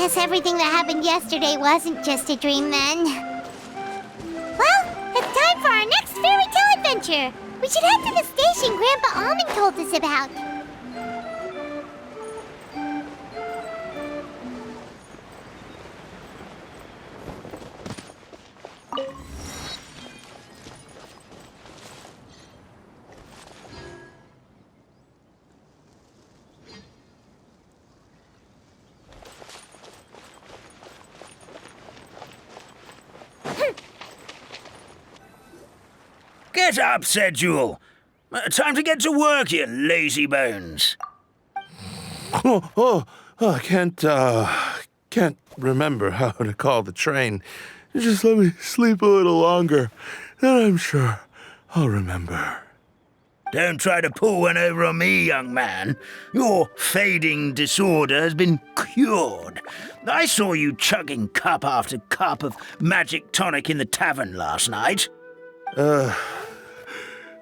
guess everything that happened yesterday wasn't just a dream then. Well, it's time for our next fairy tale adventure. We should head to the station Grandpa Almond told us about. Get up, said Jewel. Time to get to work, you lazy bones. I can't remember how to call the train. Just let me sleep a little longer, then I'm sure I'll remember. Don't try to pull one over on me, young man. Your fading disorder has been cured. I saw you chugging cup after cup of magic tonic in the tavern last night.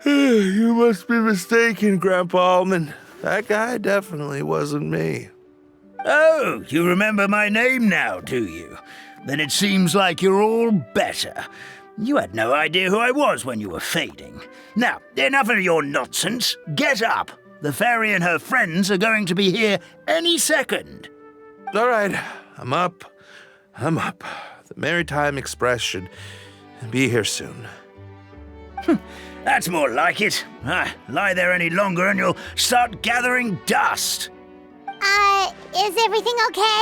You must be mistaken, Grandpa Almond. That guy definitely wasn't me. Oh, you remember my name now, do you? Then it seems like you're all better. You had no idea who I was when you were fading. Now, enough of your nonsense. Get up. The fairy and her friends are going to be here any second. All right, I'm up. The Maritime Express should be here soon. That's more like it. Lie there any longer and you'll start gathering dust. Is everything okay?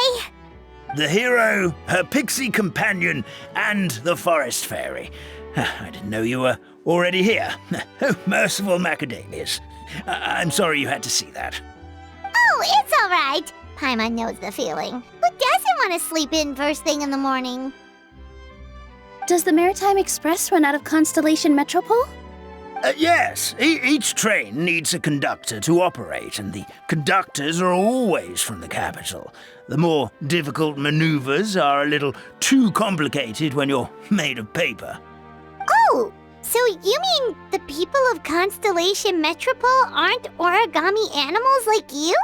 The hero, her pixie companion, and the forest fairy. I didn't know you were already here. Oh, merciful macadamias. I'm sorry you had to see that. Oh, it's all right. Paimon knows the feeling. Who doesn't want to sleep in first thing in the morning? Does the Maritime Express run out of Constellation Metropole? Yes, each train needs a conductor to operate, and the conductors are always from the capital. The more difficult maneuvers are a little too complicated when you're made of paper. Oh, so you mean the people of Constellation Metropole aren't origami animals like you?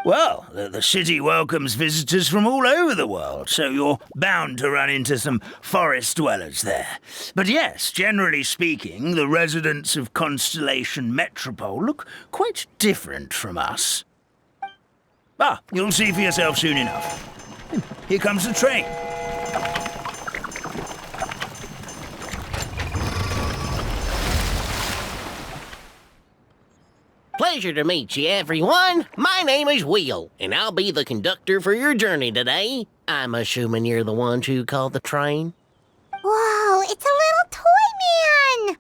Well, the city welcomes visitors from all over the world, so you're bound to run into some forest dwellers there. But yes, generally speaking, the residents of Constellation Metropole look quite different from us. You'll see for yourself soon enough. Here comes the train. Pleasure to meet you, everyone. My name is Will, and I'll be the conductor for your journey today. I'm assuming you're the ones who called the train? Whoa, it's a little toy man!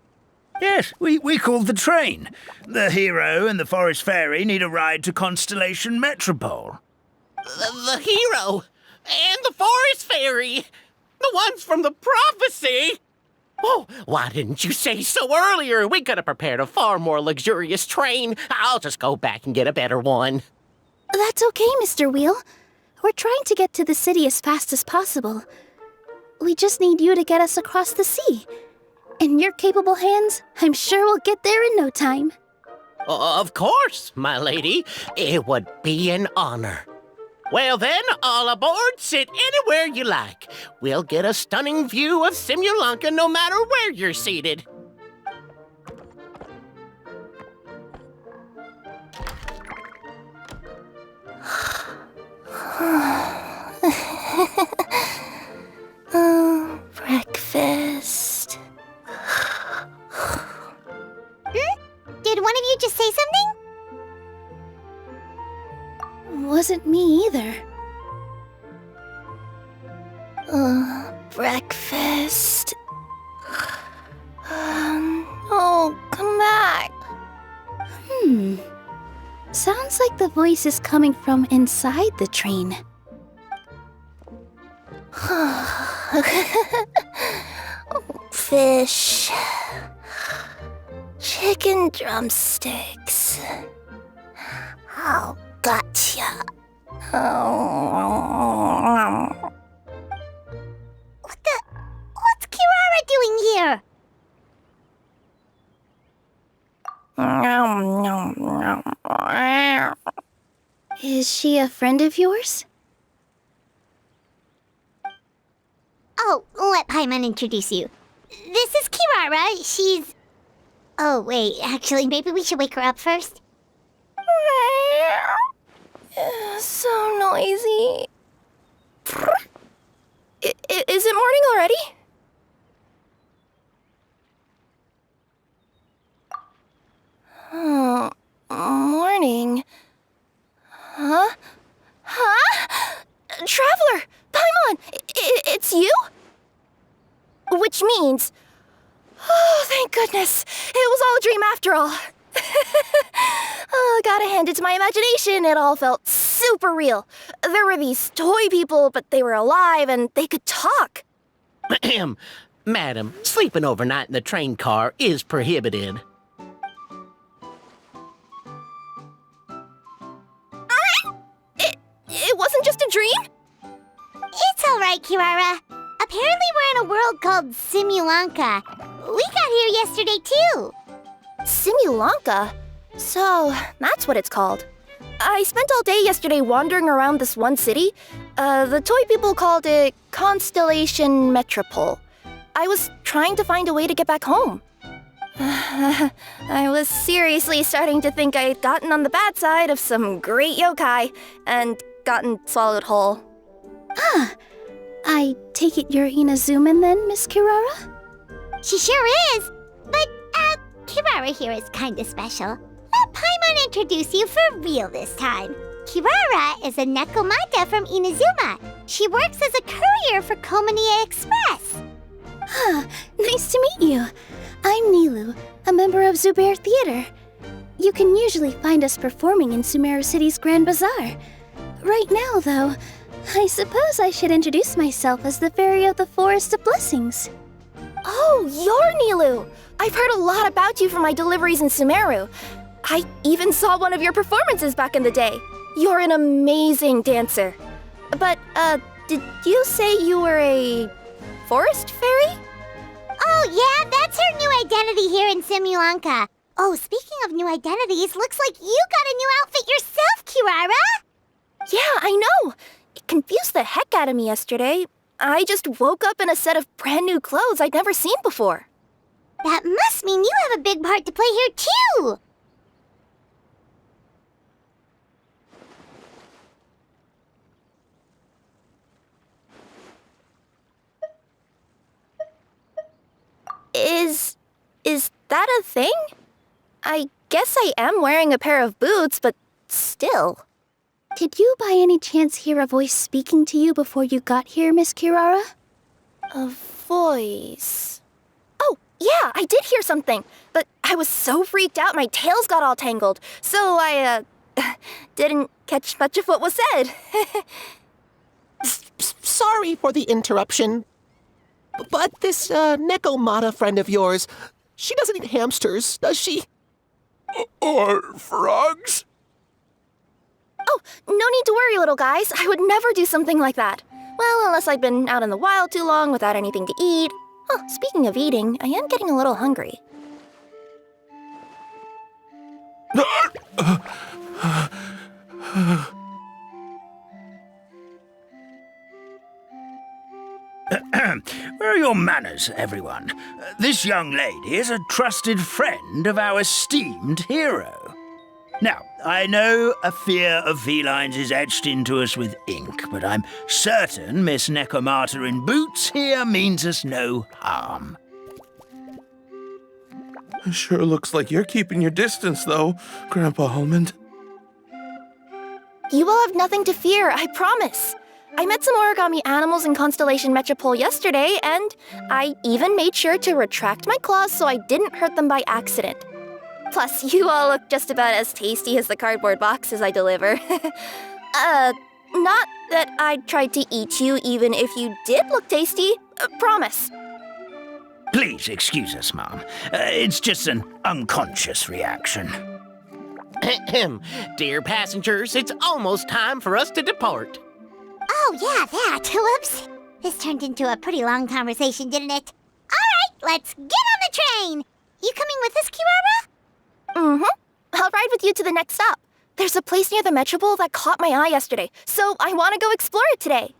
Yes, we called the train. The hero and the forest fairy need a ride to Constellation Metropole. The hero and the forest fairy, the ones from the prophecy. Oh, why didn't you say so earlier? We could have prepared a far more luxurious train. I'll just go back and get a better one. That's okay, Mr. Wheel. We're trying to get to the city as fast as possible. We just need you to get us across the sea. In your capable hands, I'm sure we'll get there in no time. Of course, my lady. It would be an honor. Well then, all aboard, sit anywhere you like. We'll get a stunning view of Simulanka no matter where you're seated. Breakfast. Did one of you just say something? Wasn't me either. Breakfast. Oh, come back. Sounds like the voice is coming from inside the train. Fish. Chicken drumsticks. Oh, gotcha. What's Kirara doing here? Is she a friend of yours? Oh, let Paimon introduce you. This is Kirara. She's... Oh, wait, actually, maybe we should wake her up first. So noisy. Is it morning already? Oh, morning. Huh? Traveler! Paimon! It's you? Which means... Oh, thank goodness. It was all a dream after all. Oh, gotta hand it to my imagination. It all felt super real. There were these toy people, but they were alive and they could talk. Madam, sleeping overnight in the train car is prohibited. It wasn't just a dream? It's all right, Kirara. Apparently we're in a world called Simulanka. We got here yesterday, too. Simulanka? So, that's what it's called. I spent all day yesterday wandering around this one city. The toy people called it Constellation Metropole. I was trying to find a way to get back home. I was seriously starting to think I had gotten on the bad side of some great yokai and gotten swallowed whole. I take it you're Inazuman then, Miss Kirara? She sure is. But, Kirara here is kinda special. Let Paimon introduce you for real this time. Kirara is a Nekomata from Inazuma. She works as a courier for Komania Express. Nice to meet you. I'm Nilu, a member of Zubair Theater. You can usually find us performing in Sumeru City's Grand Bazaar. Right now, though, I suppose I should introduce myself as the Fairy of the Forest of Blessings. Oh, you're Nilu! I've heard a lot about you from my deliveries in Sumeru. I even saw one of your performances back in the day. You're an amazing dancer. But, did you say you were a forest fairy? Oh, yeah, that's her new identity here in Simulanka. Oh, speaking of new identities, looks like you got a new outfit yourself, Kirara! Yeah, I know. It confused the heck out of me yesterday. I just woke up in a set of brand new clothes I'd never seen before. That must mean you have a big part to play here, too! Is that a thing? I guess I am wearing a pair of boots, but still. Did you by any chance hear a voice speaking to you before you got here, Miss Kirara? A voice... Oh, yeah, I did hear something, but I was so freaked out my tails got all tangled, so I, didn't catch much of what was said. Sorry for the interruption, but this Nekomata friend of yours, she doesn't eat hamsters, does she? Or frogs? Oh, no need to worry, little guys. I would never do something like that. Well, unless I've been out in the wild too long without anything to eat. Oh, speaking of eating, I am getting a little hungry. Where are your manners, everyone? This young lady is a trusted friend of our esteemed hero. Now, I know a fear of felines is etched into us with ink, but I'm certain Miss Nekomata in boots here means us no harm. It sure looks like you're keeping your distance, though, Grandpa Almond. You will have nothing to fear, I promise. I met some origami animals in Constellation Metropole yesterday, and I even made sure to retract my claws so I didn't hurt them by accident. Plus, you all look just about as tasty as the cardboard boxes I deliver. Not that I'd try to eat you even if you did look tasty. Promise. Please excuse us, Mom. It's just an unconscious reaction. Dear passengers, it's almost time for us to depart. Oh, yeah, that. Whoops. This turned into a pretty long conversation, didn't it? All right, let's get on the train. You coming with us, Kirara? I'll ride with you to the next stop. There's a place near the Metropole that caught my eye yesterday, so I want to go explore it today.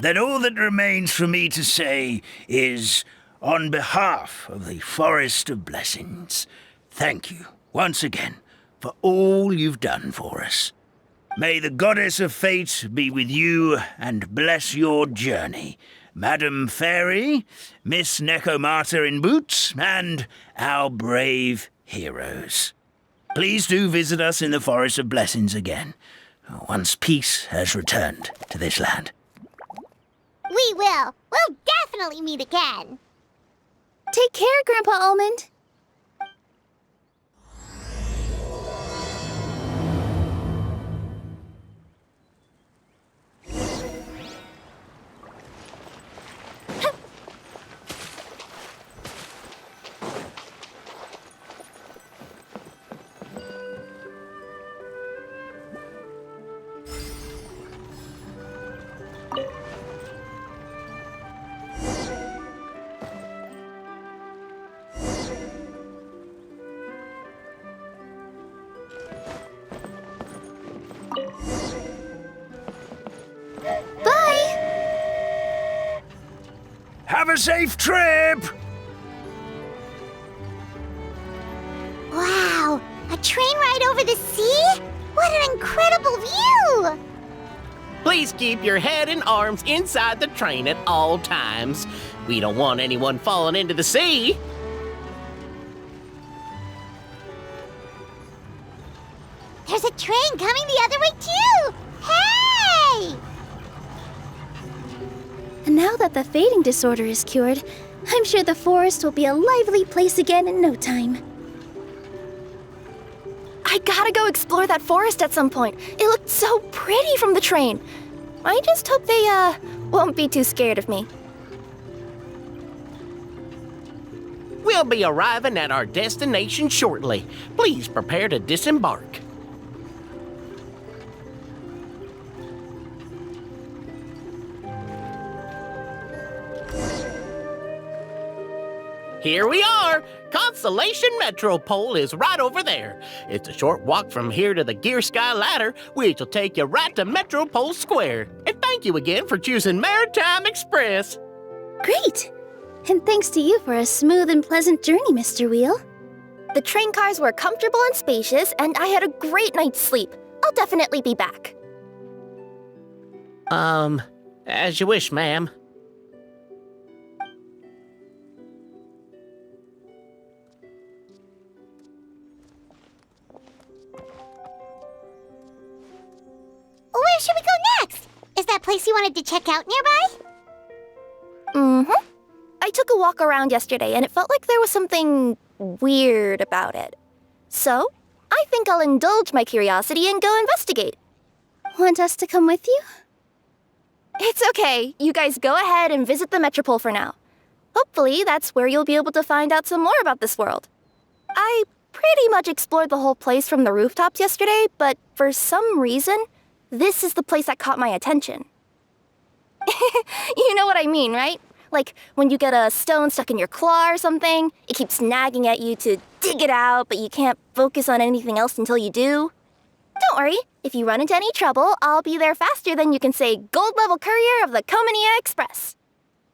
Then all that remains for me to say is, on behalf of the Forest of Blessings, thank you once again for all you've done for us. May the Goddess of Fate be with you and bless your journey, Madam Fairy, Miss Necomata in boots, and our brave heroes. Please do visit us in the Forest of Blessings again, once peace has returned to this land. We will. We'll definitely meet again. Take care, Grandpa Almond. Have a safe trip! Wow, a train ride over the sea? What an incredible view! Please keep your head and arms inside the train at all times. We don't want anyone falling into the sea. There's a train coming the other way too! Hey! And now that the fading disorder is cured, I'm sure the forest will be a lively place again in no time. I gotta go explore that forest at some point. It looked so pretty from the train. I just hope they, won't be too scared of me. We'll be arriving at our destination shortly. Please prepare to disembark. Here we are! Constellation Metropole is right over there. It's a short walk from here to the Gear Sky Ladder, which will take you right to Metropole Square. And thank you again for choosing Maritime Express. Great! And thanks to you for a smooth and pleasant journey, Mr. Wheel. The train cars were comfortable and spacious, and I had a great night's sleep. I'll definitely be back. As you wish, ma'am. Where should we go next? Is that place you wanted to check out nearby? Mm-hmm. I took a walk around yesterday, and it felt like there was something weird about it. So, I think I'll indulge my curiosity and go investigate. Want us to come with you? It's okay. You guys go ahead and visit the Metropole for now. Hopefully, that's where you'll be able to find out some more about this world. I pretty much explored the whole place from the rooftops yesterday, but for some reason, this is the place that caught my attention. You know what I mean, right? Like, when you get a stone stuck in your claw or something, it keeps nagging at you to dig it out, but you can't focus on anything else until you do. Don't worry, if you run into any trouble, I'll be there faster than you can say gold-level courier of the Comania Express.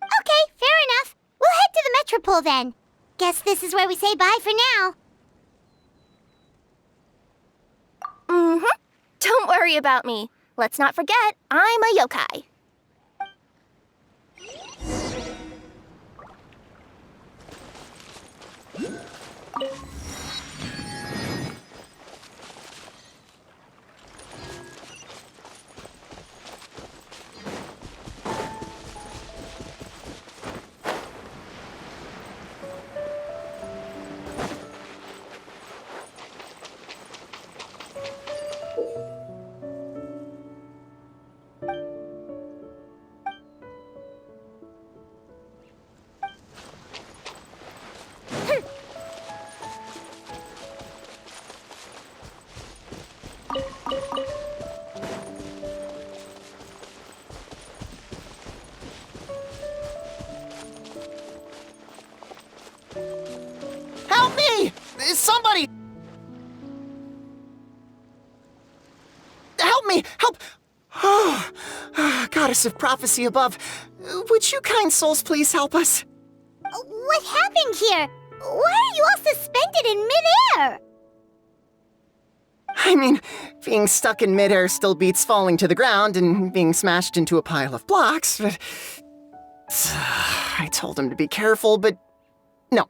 Okay, fair enough. We'll head to the Metropole then. Guess this is where we say bye for now. Mm-hmm. Don't worry about me. Let's not forget, I'm a yokai. Help me! Somebody! Help me! Help! Goddess of prophecy above, would you kind souls please help us? What happened here? Why are you all suspended in midair? I mean, being stuck in midair still beats falling to the ground and being smashed into a pile of blocks, but... I told him to be careful, but... No.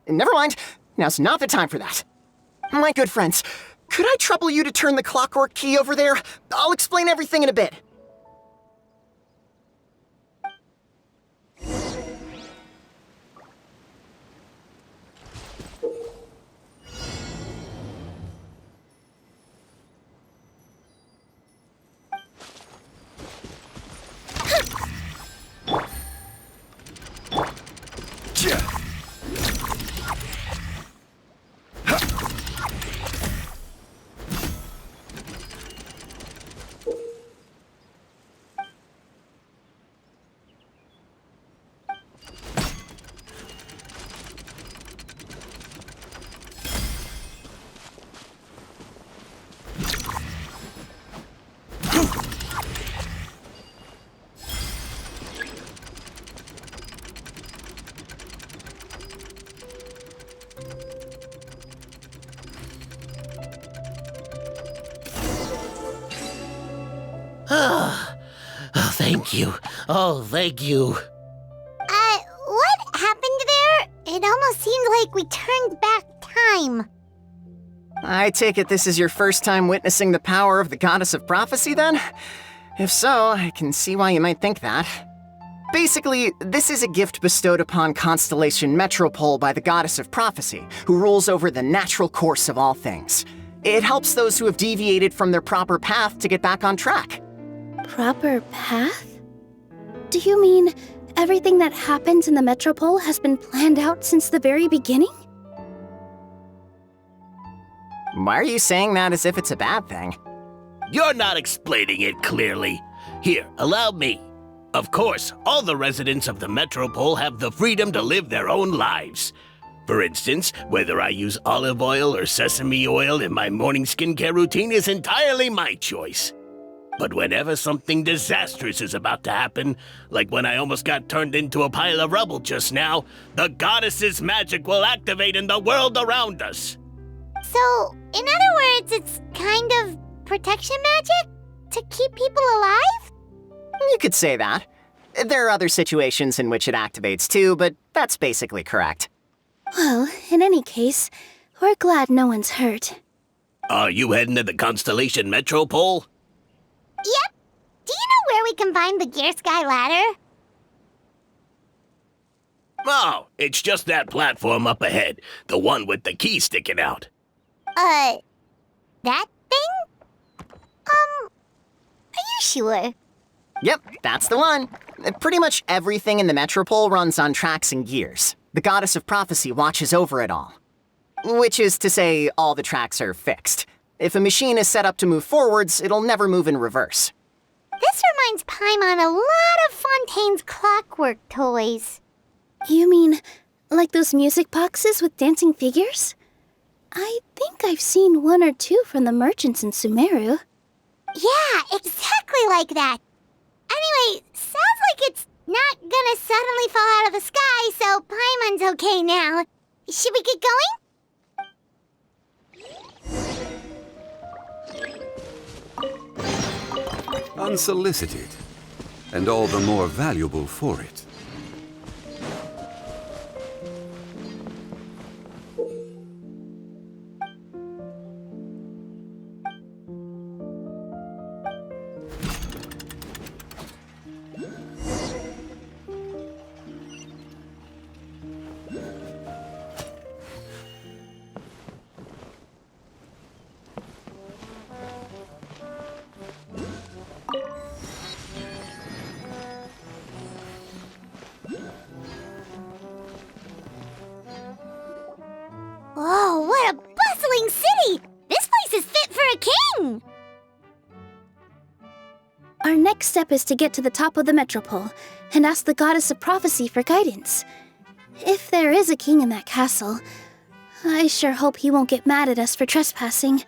Never mind. Now's not the time for that. My good friends, could I trouble you to turn the clockwork key over there? I'll explain everything in a bit. Thank you. Oh, thank you. What happened there? It almost seemed like we turned back time. I take it this is your first time witnessing the power of the Goddess of Prophecy, then? If so, I can see why you might think that. Basically, this is a gift bestowed upon Constellation Metropole by the Goddess of Prophecy, who rules over the natural course of all things. It helps those who have deviated from their proper path to get back on track. Proper path? Do you mean everything that happens in the Metropole has been planned out since the very beginning? Why are you saying that as if it's a bad thing? You're not explaining it clearly. Here, allow me. Of course, all the residents of the Metropole have the freedom to live their own lives. For instance, whether I use olive oil or sesame oil in my morning skincare routine is entirely my choice. But whenever something disastrous is about to happen, like when I almost got turned into a pile of rubble just now, the goddess's magic will activate in the world around us. So, in other words, it's kind of protection magic? To keep people alive? You could say that. There are other situations in which it activates too, but that's basically correct. Well, in any case, we're glad no one's hurt. Are you heading to the Constellation Metropole? Yep. Do you know where we can find the Gear Sky ladder? Oh, it's just that platform up ahead. The one with the key sticking out. That thing? Are you sure? Yep, that's the one. Pretty much everything in the Metropole runs on tracks and gears. The Goddess of Prophecy watches over it all. Which is to say, all the tracks are fixed. If a machine is set up to move forwards, it'll never move in reverse. This reminds Paimon a lot of Fontaine's clockwork toys. You mean, like those music boxes with dancing figures? I think I've seen one or two from the merchants in Sumeru. Yeah, exactly like that. Anyway, sounds like it's not gonna suddenly fall out of the sky, so Paimon's okay now. Should we get going? Unsolicited, and all the more valuable for it. Oh, what a bustling city! This place is fit for a king! Our next step is to get to the top of the Metropole and ask the Goddess of Prophecy for guidance. If there is a king in that castle, I sure hope he won't get mad at us for trespassing.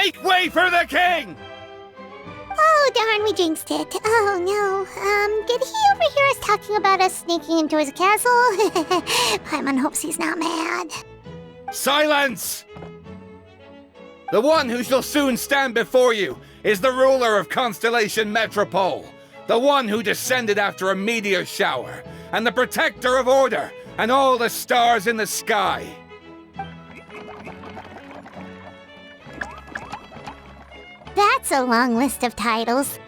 Make way for the king! Oh, darn, we jinxed it. Oh, no. Did he overhear us talking about us sneaking into his castle? Paimon hopes he's not mad. Silence! The one who shall soon stand before you is the ruler of Constellation Metropole, the one who descended after a meteor shower, and the protector of order and all the stars in the sky. That's a long list of titles.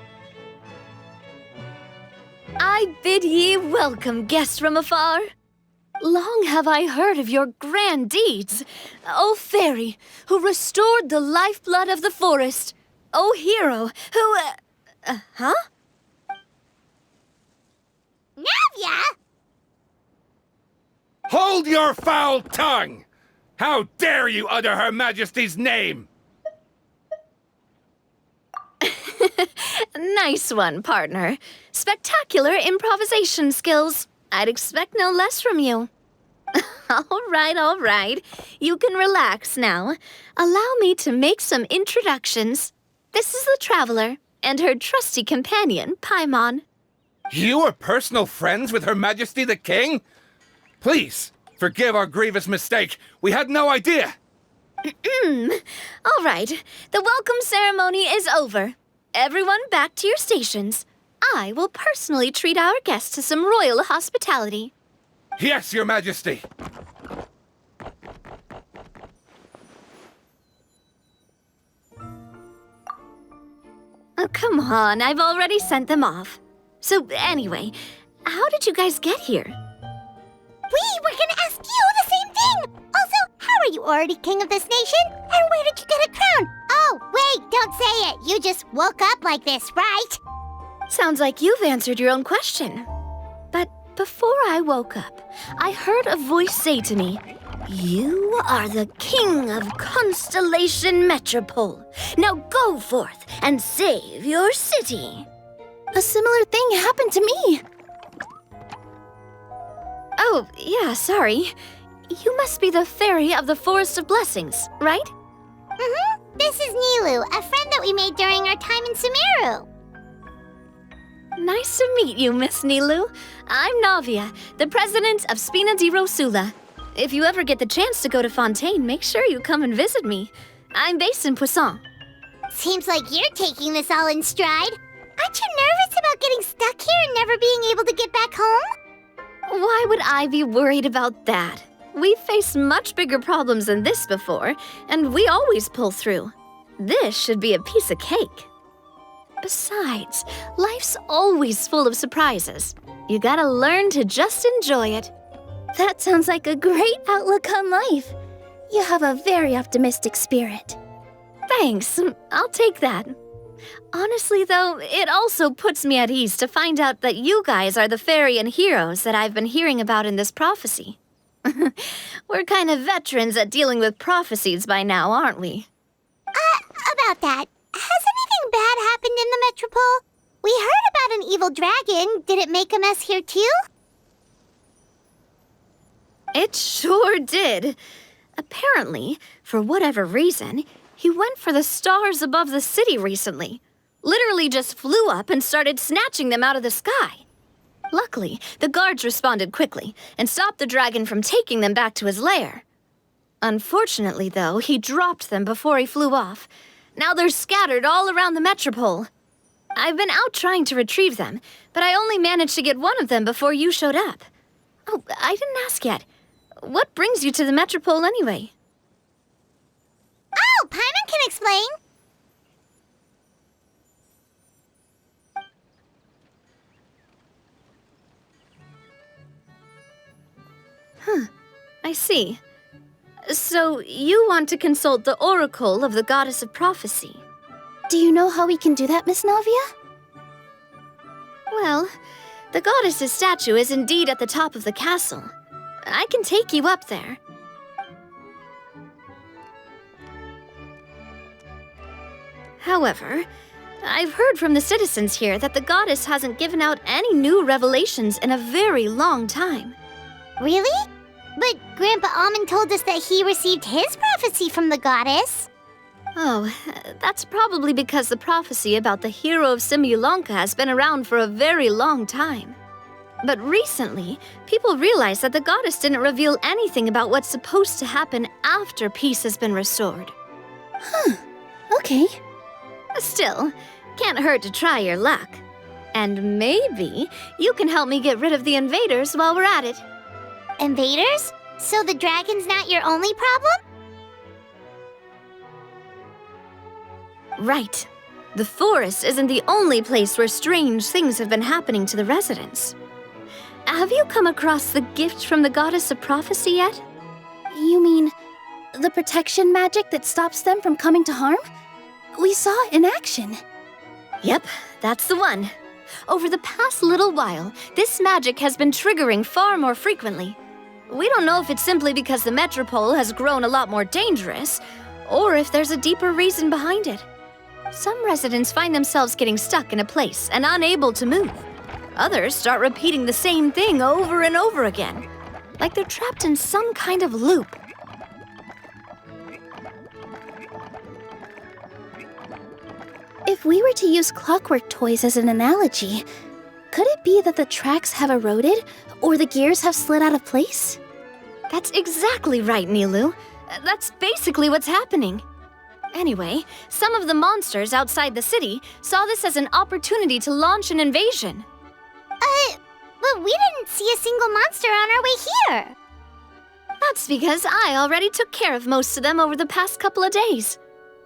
I bid ye welcome, guests from afar. Long have I heard of your grand deeds, O fairy, who restored the lifeblood of the forest, O hero, who, huh? Navia! Hold your foul tongue! How dare you utter Her Majesty's name? Nice one, partner. Spectacular improvisation skills. I'd expect no less from you. All right. You can relax now. Allow me to make some introductions. This is the Traveler, and her trusty companion, Paimon. You are personal friends with Her Majesty the King? Please, forgive our grievous mistake. We had no idea. All right, the welcome ceremony is over. Everyone back to your stations. I will personally treat our guests to some royal hospitality. Yes, Your Majesty. Oh, come on, I've already sent them off. So anyway, how did you guys get here? We were gonna ask you the same thing! Also, how are you already king of this nation? And where did you get a crown? Oh, wait, don't say it. You just woke up like this, right? Sounds like you've answered your own question. But before I woke up, I heard a voice say to me, "You are the king of Constellation Metropole. Now go forth and save your city." A similar thing happened to me. Oh, yeah, sorry. You must be the fairy of the Forest of Blessings, right? Mm-hmm. This is Nilu, a friend that we made during our time in Sumeru. Nice to meet you, Miss Nilu. I'm Navia, the president of Spina di Rosula. If you ever get the chance to go to Fontaine, make sure you come and visit me. I'm based in Poisson. Seems like you're taking this all in stride. Aren't you nervous about getting stuck here and never being able to get back home? Why would I be worried about that? We've faced much bigger problems than this before, and we always pull through. This should be a piece of cake. Besides, life's always full of surprises. You gotta learn to just enjoy it. That sounds like a great outlook on life. You have a very optimistic spirit. Thanks, I'll take that. Honestly, though, it also puts me at ease to find out that you guys are the fairy and heroes that I've been hearing about in this prophecy. We're kind of veterans at dealing with prophecies by now, aren't we? About that, has anything bad happened in the Metropole? We heard about an evil dragon. Did it make a mess here too? It sure did. Apparently, for whatever reason, he went for the stars above the city recently. Literally just flew up and started snatching them out of the sky. Luckily, the guards responded quickly and stopped the dragon from taking them back to his lair. Unfortunately, though, he dropped them before he flew off. Now they're scattered all around the Metropole. I've been out trying to retrieve them, but I only managed to get one of them before you showed up. Oh, I didn't ask yet. What brings you to the Metropole anyway? Oh, Paimon can explain. I see. So, you want to consult the oracle of the Goddess of Prophecy. Do you know how we can do that, Miss Navia? Well, the goddess's statue is indeed at the top of the castle. I can take you up there. However, I've heard from the citizens here that the goddess hasn't given out any new revelations in a very long time. Really? But Grandpa Almond told us that he received his prophecy from the goddess. Oh, that's probably because the prophecy about the hero of Simulonka has been around for a very long time. But recently, people realized that the goddess didn't reveal anything about what's supposed to happen after peace has been restored. Okay. Still, can't hurt to try your luck. And maybe you can help me get rid of the invaders while we're at it. Invaders? So the dragon's not your only problem? Right. The forest isn't the only place where strange things have been happening to the residents. Have you come across the gift from the goddess of prophecy yet? You mean the protection magic that stops them from coming to harm? We saw it in action. Yep, that's the one. Over the past little while, this magic has been triggering far more frequently. We don't know if it's simply because the metropole has grown a lot more dangerous, or if there's a deeper reason behind it. Some residents find themselves getting stuck in a place and unable to move. Others start repeating the same thing over and over again, like they're trapped in some kind of loop. If we were to use clockwork toys as an analogy, could it be that the tracks have eroded or the gears have slid out of place? That's exactly right, Nilu. That's basically what's happening. Anyway, some of the monsters outside the city saw this as an opportunity to launch an invasion. But we didn't see a single monster on our way here. That's because I already took care of most of them over the past couple of days.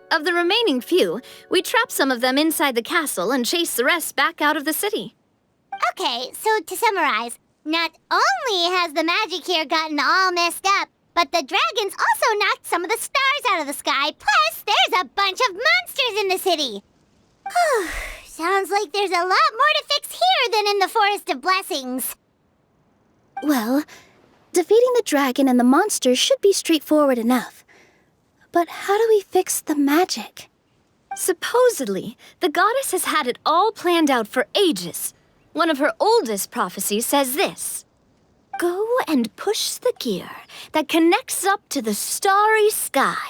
Of the remaining few, we trapped some of them inside the castle and chased the rest back out of the city. Okay, so to summarize, not only has the magic here gotten all messed up, but the dragons also knocked some of the stars out of the sky, plus there's a bunch of monsters in the city. Sounds like there's a lot more to fix here than in the Forest of Blessings. Well, defeating the dragon and the monsters should be straightforward enough. But how do we fix the magic? Supposedly, the goddess has had it all planned out for ages. One of her oldest prophecies says this: "Go and push the gear that connects up to the starry sky.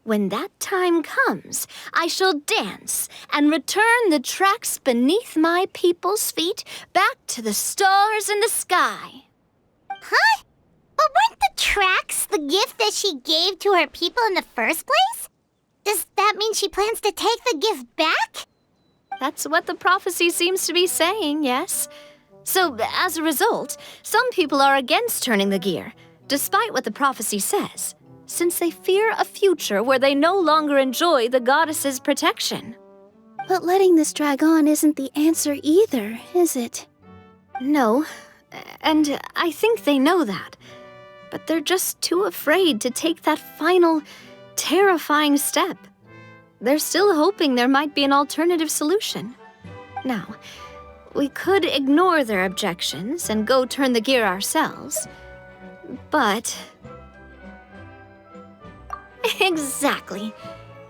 When that time comes, I shall dance and return the tracks beneath my people's feet back to the stars in the sky." Huh? But weren't the tracks the gift that she gave to her people in the first place? Does that mean she plans to take the gift back? That's what the prophecy seems to be saying, yes. So, as a result, some people are against turning the gear, despite what the prophecy says, since they fear a future where they no longer enjoy the goddess's protection. But letting this drag on isn't the answer either, is it? No, and I think they know that. But they're just too afraid to take that final, terrifying step. They're still hoping there might be an alternative solution. Now, we could ignore their objections and go turn the gear ourselves, but... Exactly.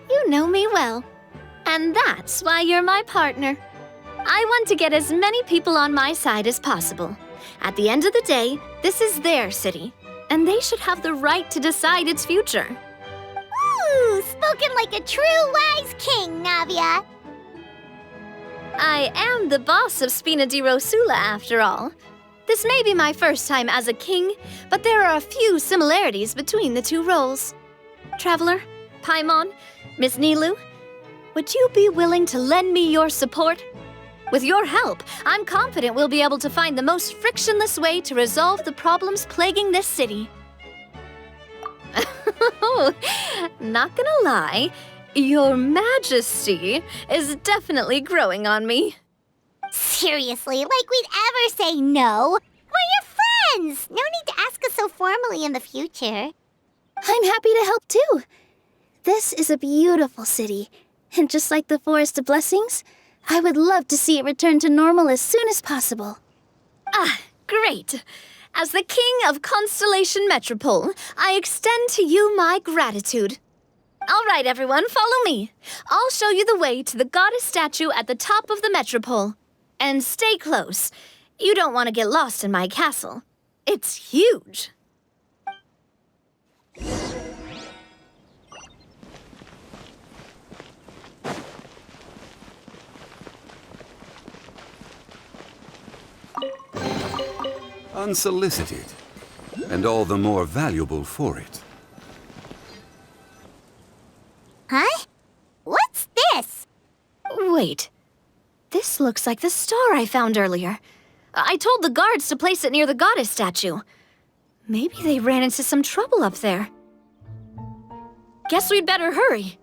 You know me well. And that's why you're my partner. I want to get as many people on my side as possible. At the end of the day, this is their city, and they should have the right to decide its future. Ooh, spoken like a true wise king, Navia. I am the boss of Spina di Rosula, after all. This may be my first time as a king, but there are a few similarities between the two roles. Traveler, Paimon, Miss Nilu, would you be willing to lend me your support? With your help, I'm confident we'll be able to find the most frictionless way to resolve the problems plaguing this city. Not gonna lie, Your Majesty is definitely growing on me. Seriously, like we'd ever say no. We're your friends. No need to ask us so formally in the future. I'm happy to help too. This is a beautiful city, and just like the Forest of Blessings, I would love to see it return to normal as soon as possible. Ah, great. As the King of Constellation Metropole, I extend to you my gratitude. All right, everyone, follow me. I'll show you the way to the goddess statue at the top of the Metropole. And stay close. You don't want to get lost in my castle. It's huge. unsolicited, and all the more valuable for it. Huh? What's this? Wait. This looks like the star I found earlier. I told the guards to place it near the goddess statue. Maybe they ran into some trouble up there. Guess we'd better hurry.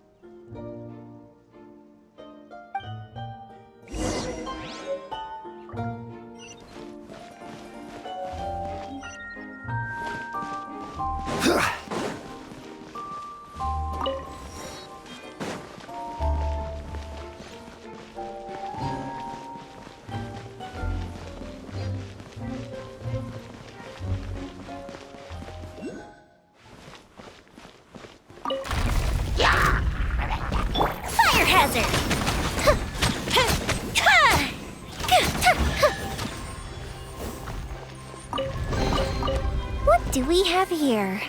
Fire hazard! What do we have here?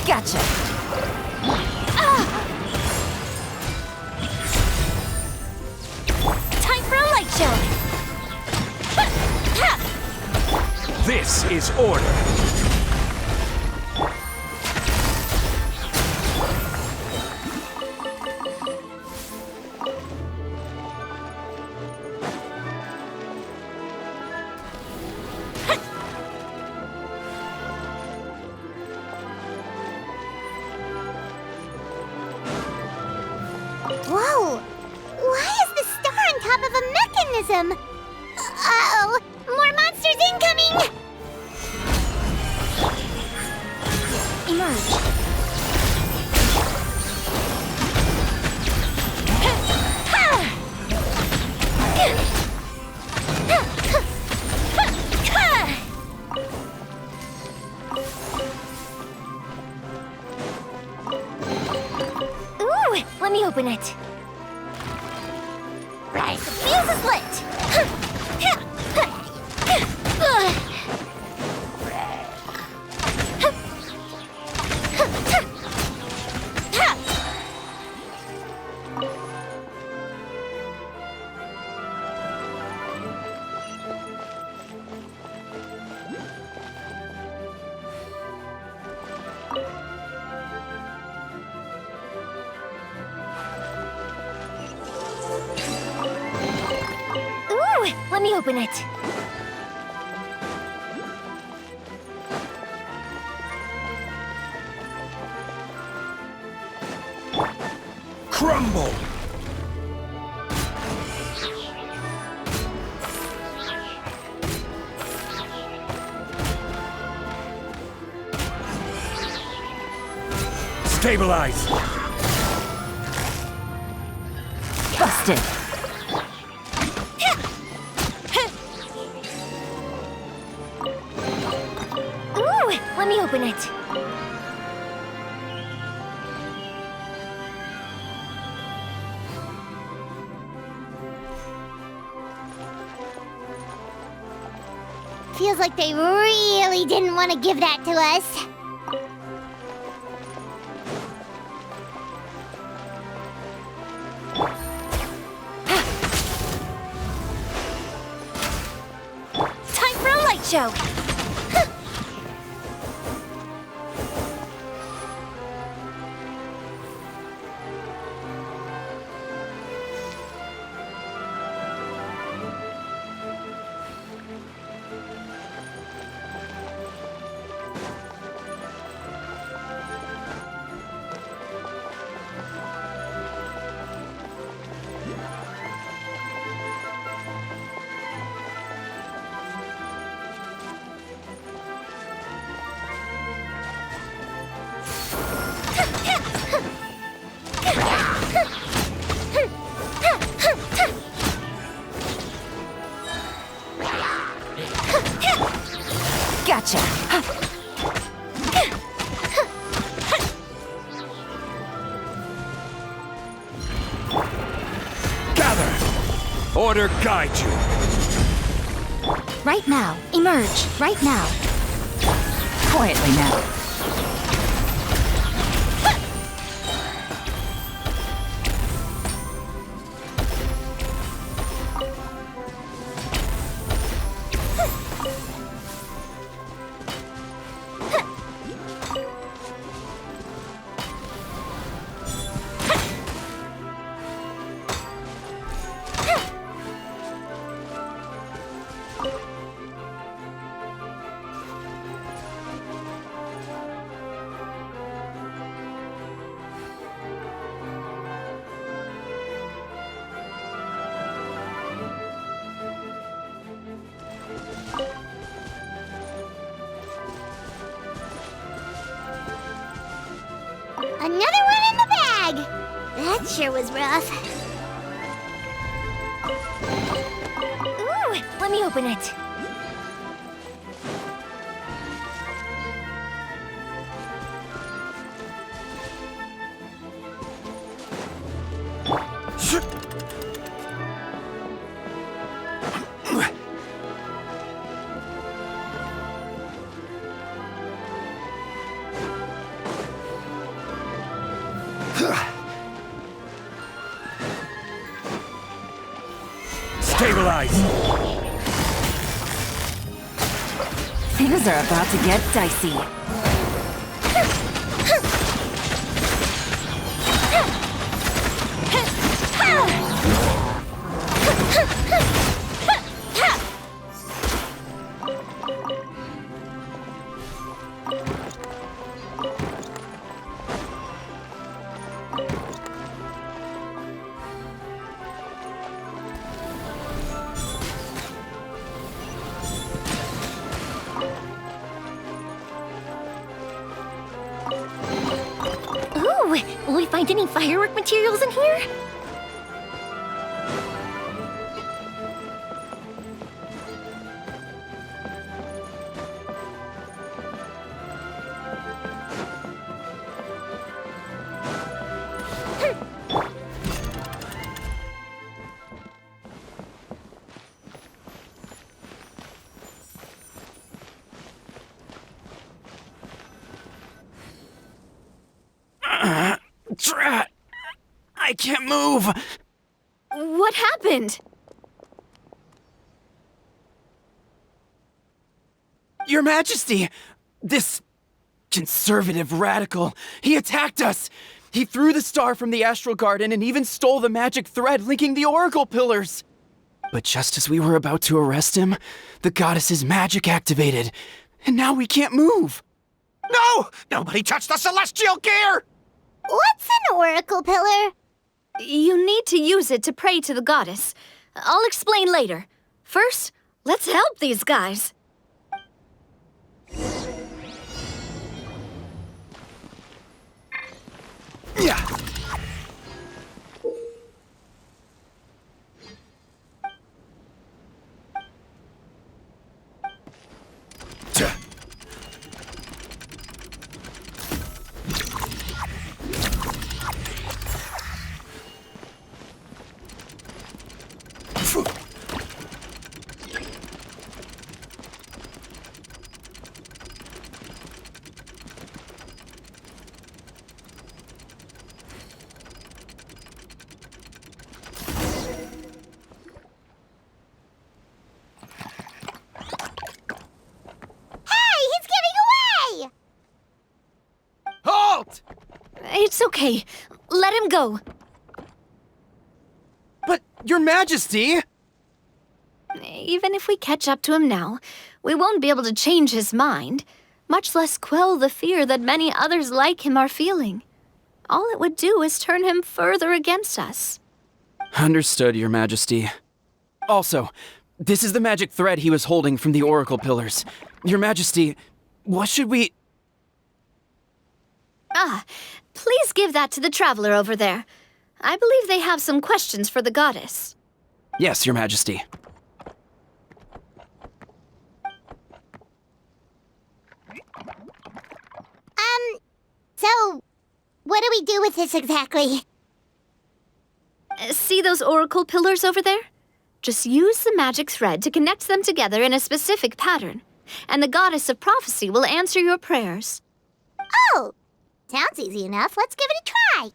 Gotcha. Time for a light show! This is order. Whoa! Why is the star on top of a mechanism? Uh-oh! More monsters incoming! Emerge. Ooh! Let me open it. Right, the fuse is lit! Ooh! Let me open it. Crumble! Stabilize! Busted. Ooh! Let me open it. Feels like they really didn't want to give that to us. Time for a light show. Gotcha. Gather! Order guide you. Right now. Emerge. Right now. Quietly now. Another one in the bag! That sure was rough. Ooh, let me open it. Stabilize! Things are about to get dicey. Ooh, will we find any firework materials in here? Drat! I can't move! What happened? Your Majesty! This conservative radical, he attacked us! He threw the star from the Astral Garden and even stole the magic thread linking the Oracle Pillars! But just as we were about to arrest him, the goddess's magic activated, and now we can't move! No! Nobody touched the celestial gear! What's an oracle pillar? You need to use it to pray to the goddess. I'll explain later. First, let's help these guys. Yeah. It's okay. Let him go. But, Your Majesty! Even if we catch up to him now, we won't be able to change his mind, much less quell the fear that many others like him are feeling. All it would do is turn him further against us. Understood, Your Majesty. Also, this is the magic thread he was holding from the Oracle Pillars. Your Majesty, what should we... Please give that to the traveler over there. I believe they have some questions for the goddess. Yes, Your Majesty. I do with this exactly? See those oracle pillars over there? Just use the magic thread to connect them together in a specific pattern, and the goddess of prophecy will answer your prayers. Oh, sounds easy enough. Let's give it a try.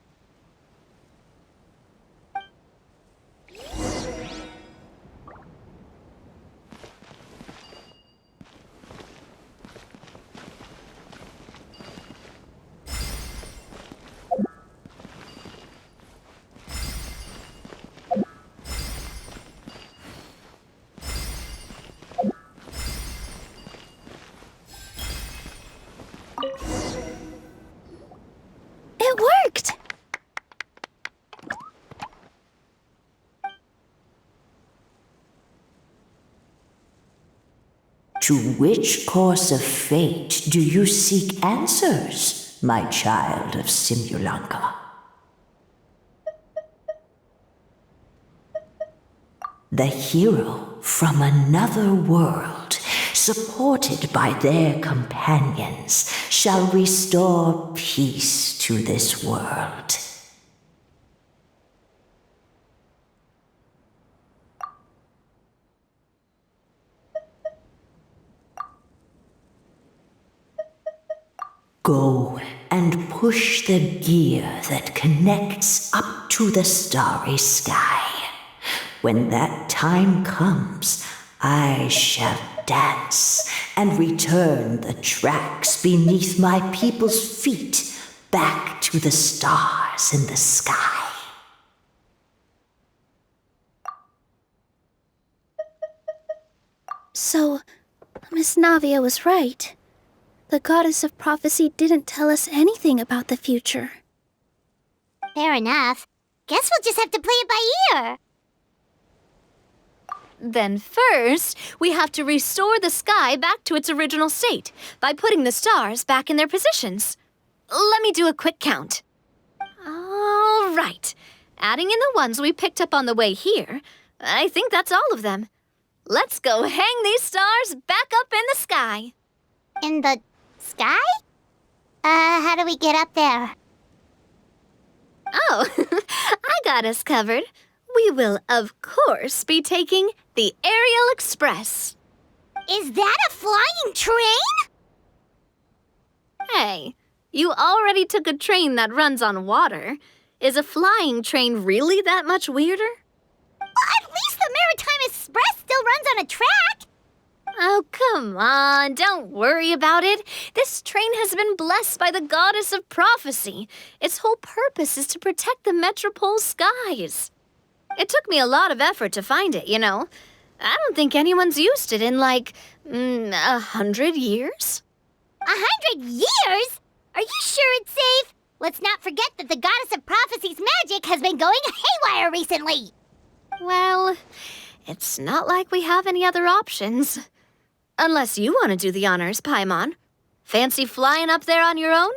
It worked! To which course of fate do you seek answers, my child of Simulanka? The hero from another world, supported by their companions, shall restore peace to this world. Go and push the gear that connects up to the starry sky. When that time comes, I shall dance and return the tracks beneath my people's feet back to the stars in the sky. So, Miss Navia was right. The goddess of prophecy didn't tell us anything about the future. Fair enough. Guess we'll just have to play it by ear. Then first, we have to restore the sky back to its original state by putting the stars back in their positions. Let me do a quick count. All right. Adding in the ones we picked up on the way here, I think that's all of them. Let's go hang these stars back up in the sky. In the sky? How do we get up there? Oh, I got us covered. We will, of course, be taking the Aerial Express. Is that a flying train? Hey, you already took a train that runs on water. Is a flying train really that much weirder? Well, at least the Maritime Express still runs on a track. Oh, come on, don't worry about it. This train has been blessed by the goddess of prophecy. Its whole purpose is to protect the Metropole skies. It took me a lot of effort to find it, you know. I don't think anyone's used it in, like, 100 years. 100 years? Are you sure it's safe? Let's not forget that the goddess of prophecy's magic has been going haywire recently. Well, it's not like we have any other options. Unless you want to do the honors, Paimon. Fancy flying up there on your own?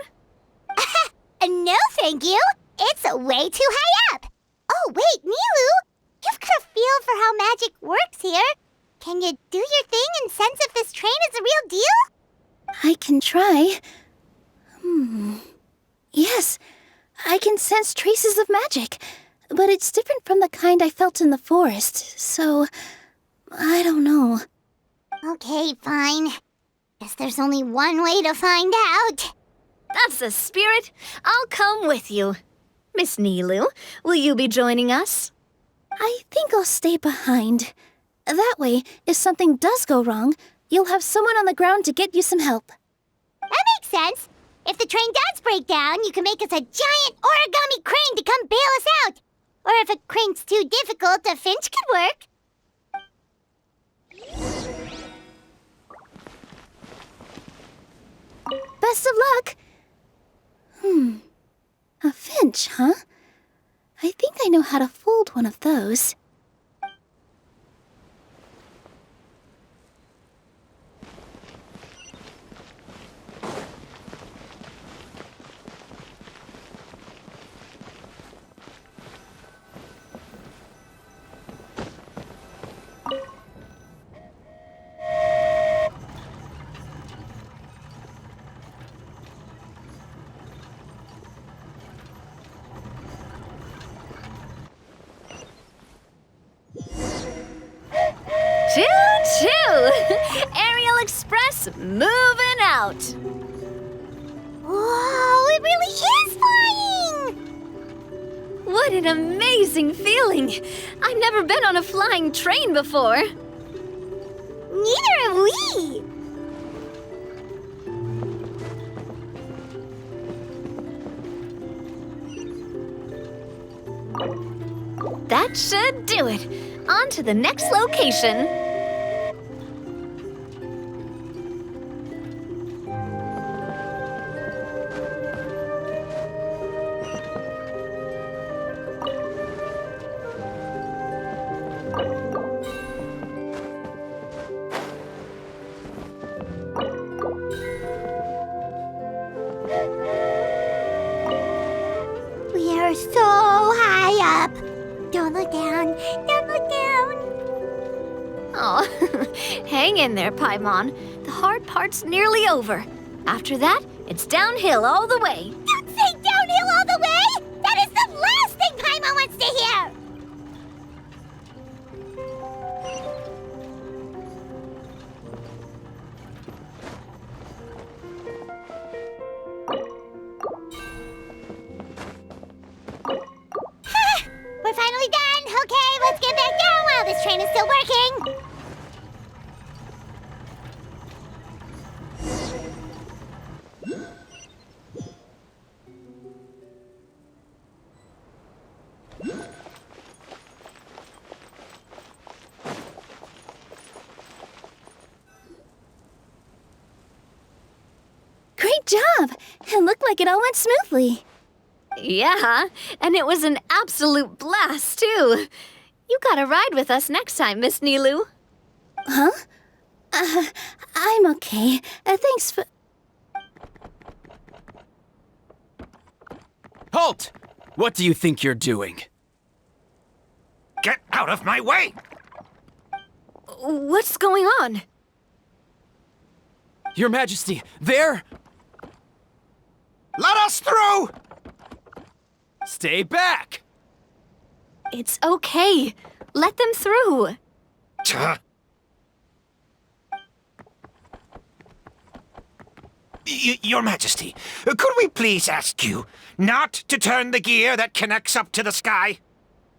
No, thank you. It's way too high up. Oh, wait, Nilu! You've got a feel for how magic works here. Can you do your thing and sense if this train is the real deal? I can try. Yes, I can sense traces of magic, but it's different from the kind I felt in the forest, so I don't know. Okay, fine. Guess there's only one way to find out. That's the spirit. I'll come with you. Miss Nilu, will you be joining us? I think I'll stay behind. That way, if something does go wrong, you'll have someone on the ground to get you some help. That makes sense. If the train does break down, you can make us a giant origami crane to come bail us out. Or if a crane's too difficult, a finch could work. Best of luck! A finch, huh? I think I know how to fold one of those. It's moving out. Whoa, it really is flying! What an amazing feeling! I've never been on a flying train before. Neither have we! That should do it. On to the next location. We are so high up. Don't look down. Don't look down. Oh, hang in there, Paimon. The hard part's nearly over. After that, it's downhill all the way. Don't say downhill all the way! That is the last thing Paimon wants to hear! We're finally done! Okay, let's get back down while this train is still working! Great job! It looked like it all went smoothly. Yeah, and it was an absolute blast, too. You gotta ride with us next time, Miss Nilu. Huh? I'm okay. Thanks for... Halt! What do you think you're doing? Get out of my way! What's going on? Your Majesty, there! Let us through! Stay back! It's okay. Let them through. Your Majesty, could we please ask you not to turn the gear that connects up to the sky?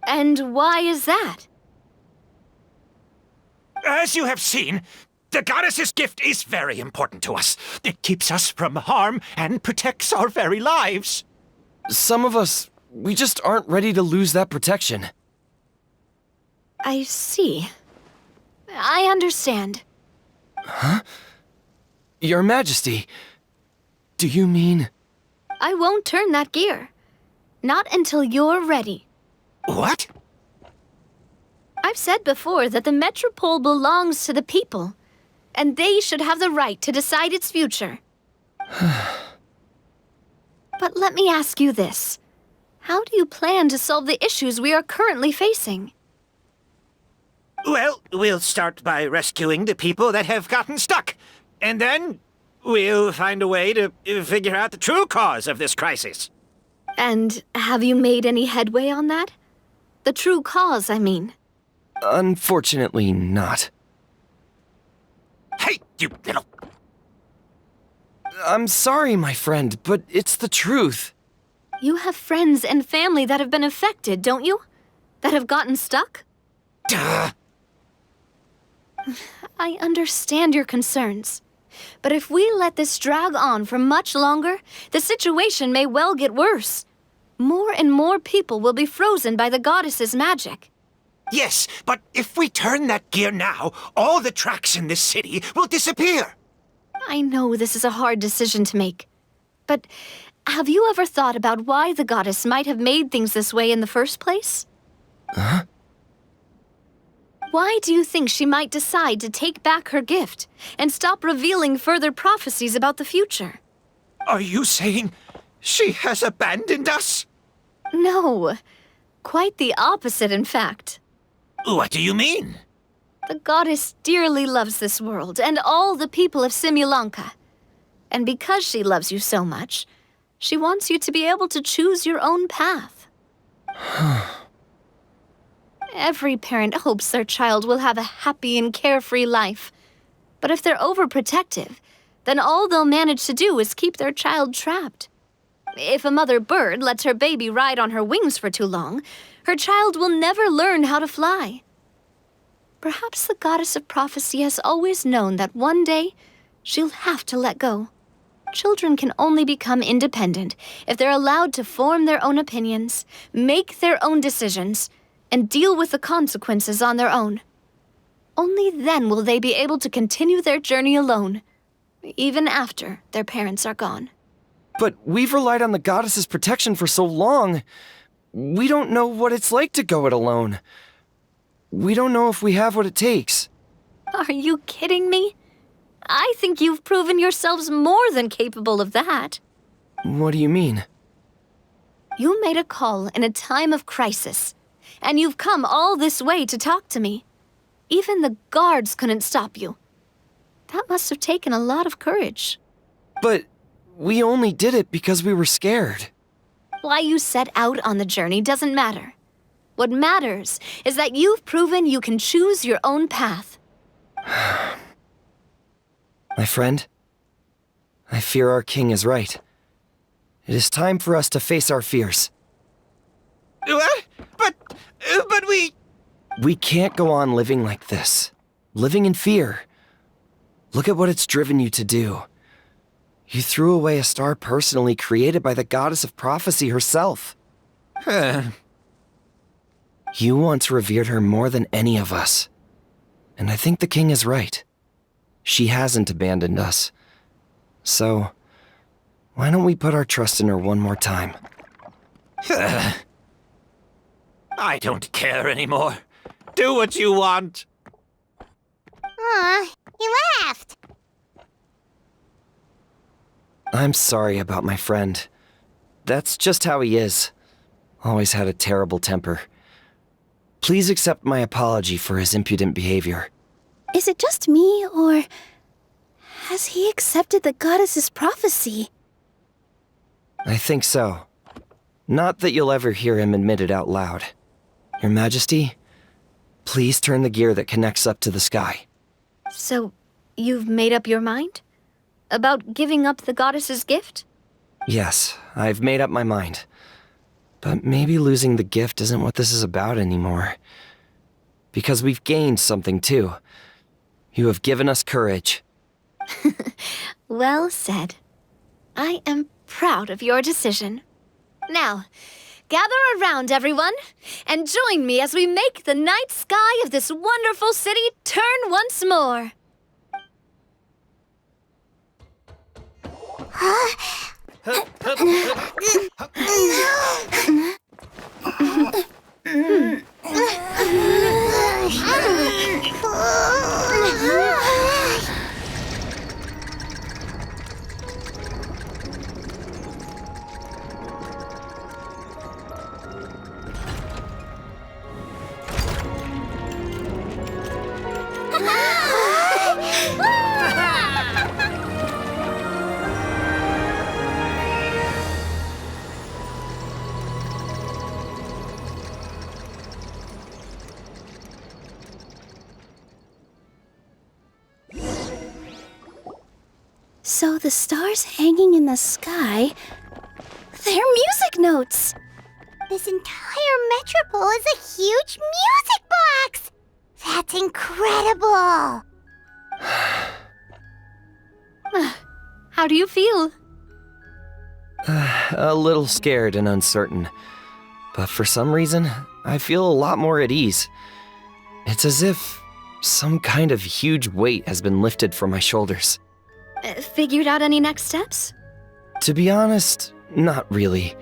And why is that? As you have seen, the goddess's gift is very important to us. It keeps us from harm and protects our very lives. Some of us, we just aren't ready to lose that protection. I see. I understand. Your Majesty, do you mean... I won't turn that gear. Not until you're ready. What? I've said before that the Metropole belongs to the people, and they should have the right to decide its future. But let me ask you this. How do you plan to solve the issues we are currently facing? Well, we'll start by rescuing the people that have gotten stuck. And then we'll find a way to figure out the true cause of this crisis. And have you made any headway on that? The true cause, I mean. Unfortunately not. Hey, you little... I'm sorry, my friend, but it's the truth. You have friends and family that have been affected, don't you? That have gotten stuck? Duh. I understand your concerns. But if we let this drag on for much longer, the situation may well get worse. More and more people will be frozen by the goddess's magic. Yes, but if we turn that gear now, all the tracks in this city will disappear. I know this is a hard decision to make. But have you ever thought about why the goddess might have made things this way in the first place? Huh? Why do you think she might decide to take back her gift and stop revealing further prophecies about the future? Are you saying she has abandoned us? No. Quite the opposite, in fact. What do you mean? The goddess dearly loves this world and all the people of Simulanka. And because she loves you so much, she wants you to be able to choose your own path. Every parent hopes their child will have a happy and carefree life. But if they're overprotective, then all they'll manage to do is keep their child trapped. If a mother bird lets her baby ride on her wings for too long, her child will never learn how to fly. Perhaps the goddess of prophecy has always known that one day she'll have to let go. Children can only become independent if they're allowed to form their own opinions, make their own decisions, and deal with the consequences on their own. Only then will they be able to continue their journey alone, even after their parents are gone. But we've relied on the goddess's protection for so long. We don't know what it's like to go it alone. We don't know if we have what it takes. Are you kidding me? I think you've proven yourselves more than capable of that. What do you mean? You made a call in a time of crisis, and you've come all this way to talk to me. Even the guards couldn't stop you. That must have taken a lot of courage. But we only did it because we were scared. Why you set out on the journey doesn't matter. What matters is that you've proven you can choose your own path. My friend, I fear our king is right. It is time for us to face our fears. What? But we... We can't go on living like this. Living in fear. Look at what it's driven you to do. You threw away a star personally created by the goddess of prophecy herself. You once revered her more than any of us. And I think the king is right. She hasn't abandoned us. So, why don't we put our trust in her one more time? I don't care anymore. Do what you want. Aw, he laughed. I'm sorry about my friend. That's just how he is. Always had a terrible temper. Please accept my apology for his impudent behavior. Is it just me, or has he accepted the goddess's prophecy? I think so. Not that you'll ever hear him admit it out loud. Your Majesty, please turn the gear that connects up to the sky. So, you've made up your mind? About giving up the goddess's gift? Yes, I've made up my mind. But maybe losing the gift isn't what this is about anymore. Because we've gained something too. You have given us courage. Well said. I am proud of your decision. Now, gather around, everyone, and join me as we make the night sky of this wonderful city turn once more. So the stars hanging in the sky, they're music notes. This entire metropole is a huge music box! That's incredible! How do you feel? A little scared and uncertain. But for some reason, I feel a lot more at ease. It's as if some kind of huge weight has been lifted from my shoulders. Figured out any next steps? To be honest, not really.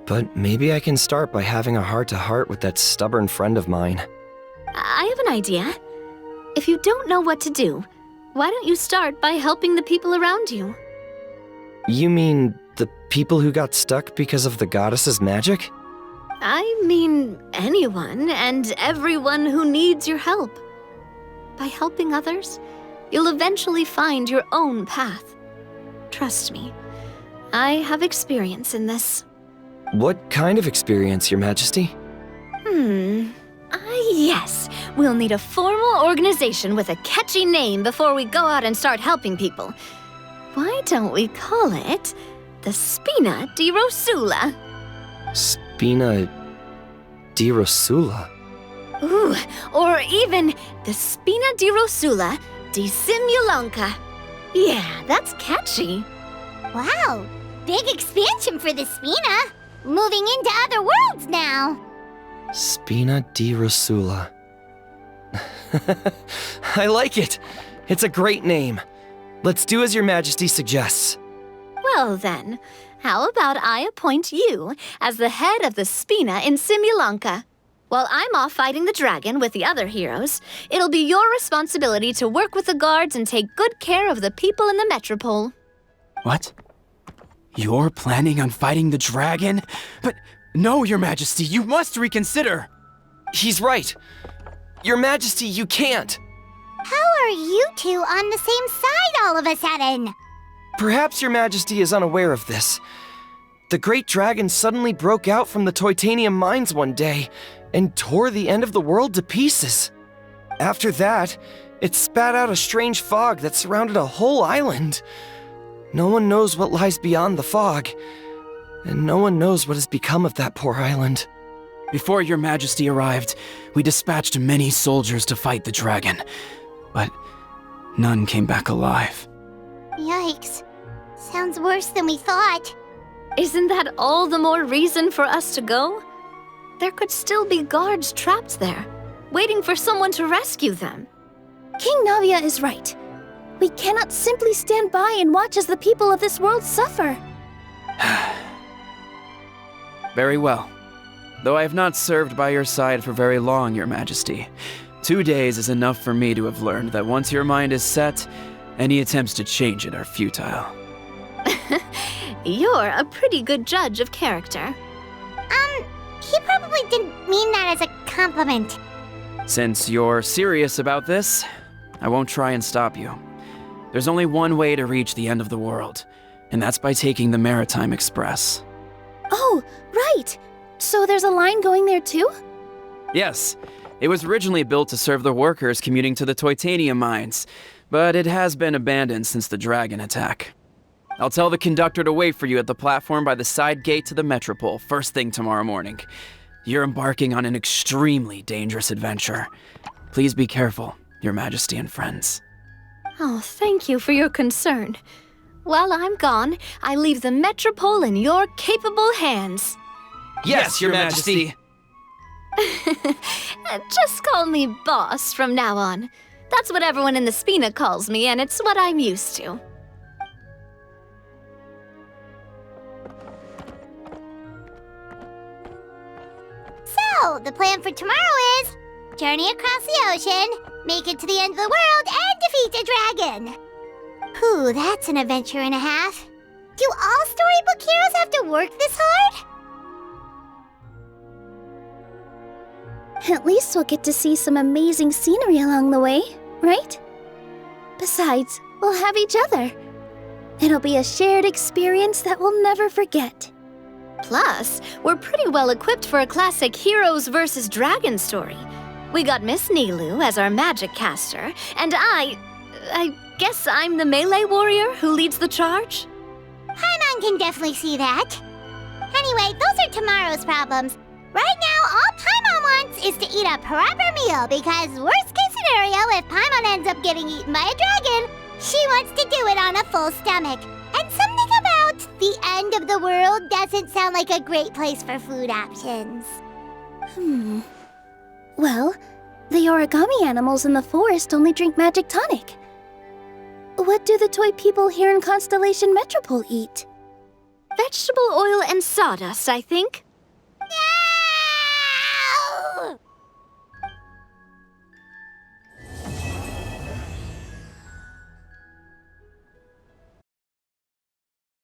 But maybe I can start by having a heart-to-heart with that stubborn friend of mine. I have an idea. If you don't know what to do, why don't you start by helping the people around you? You mean the people who got stuck because of the goddess's magic? I mean anyone and everyone who needs your help. By helping others, you'll eventually find your own path. Trust me, I have experience in this. What kind of experience, Your Majesty? Yes. we'll need a formal organization with a catchy name before we go out and start helping people. Why don't we call it the Spina di Rosula? Spina di Rosula. Ooh, or even the Spina di Rosula di Simulonka. Yeah, that's catchy. Wow, big expansion for the Spina. Moving into other worlds now. Spina di Rosula. I like it. It's a great name. Let's do as your majesty suggests. Well then, how about I appoint you as the head of the Spina in Simulonka? While I'm off fighting the dragon with the other heroes, it'll be your responsibility to work with the guards and take good care of the people in the metropole. What? You're planning on fighting the dragon? But no, Your Majesty, you must reconsider! He's right. Your majesty, you can't. How are you two on the same side all of a sudden? Perhaps your majesty is unaware of this. The great dragon suddenly broke out from the Titanium mines one day and tore the end of the world to pieces. After that, it spat out a strange fog that surrounded a whole island. No one knows what lies beyond the fog, and no one knows what has become of that poor island. Before Your Majesty arrived, we dispatched many soldiers to fight the dragon, but none came back alive. Yikes. Sounds worse than we thought. Isn't that all the more reason for us to go? There could still be guards trapped there, waiting for someone to rescue them. King Navia is right. We cannot simply stand by and watch as the people of this world suffer. Very well. Though I have not served by your side for very long, Your Majesty. 2 days is enough for me to have learned that once your mind is set, any attempts to change it are futile. You're a pretty good judge of character. He probably didn't mean that as a compliment. Since you're serious about this, I won't try and stop you. There's only one way to reach the end of the world, and that's by taking the Maritime Express. Oh, right! So there's a line going there too? Yes, it was originally built to serve the workers commuting to the Titanium mines, but it has been abandoned since the dragon attack. I'll tell the conductor to wait for you at the platform by the side gate to the Metropole first thing tomorrow morning. You're embarking on an extremely dangerous adventure. Please be careful, Your Majesty and friends. Oh, thank you for your concern. While I'm gone, I leave the Metropole in your capable hands. Yes, Your Majesty. Just call me boss from now on. That's what everyone in the Spina calls me, and it's what I'm used to. So, the plan for tomorrow is journey across the ocean, make it to the end of the world, and defeat a dragon. Whew, that's an adventure and a half. Do all storybook heroes have to work this hard? At least we'll get to see some amazing scenery along the way, right? Besides, we'll have each other. It'll be a shared experience that we'll never forget. Plus, we're pretty well equipped for a classic heroes versus dragon story. We got Miss Nilu as our magic caster, and I guess I'm the melee warrior who leads the charge? Paimon can definitely see that. Anyway, those are tomorrow's problems. Right now, all Paimon wants is to eat a proper meal because worst case scenario, if Paimon ends up getting eaten by a dragon, she wants to do it on a full stomach. And something about the end of the world doesn't sound like a great place for food options. Well, the origami animals in the forest only drink magic tonic. What do the toy people here in Constellation Metropole eat? Vegetable oil and sawdust, I think.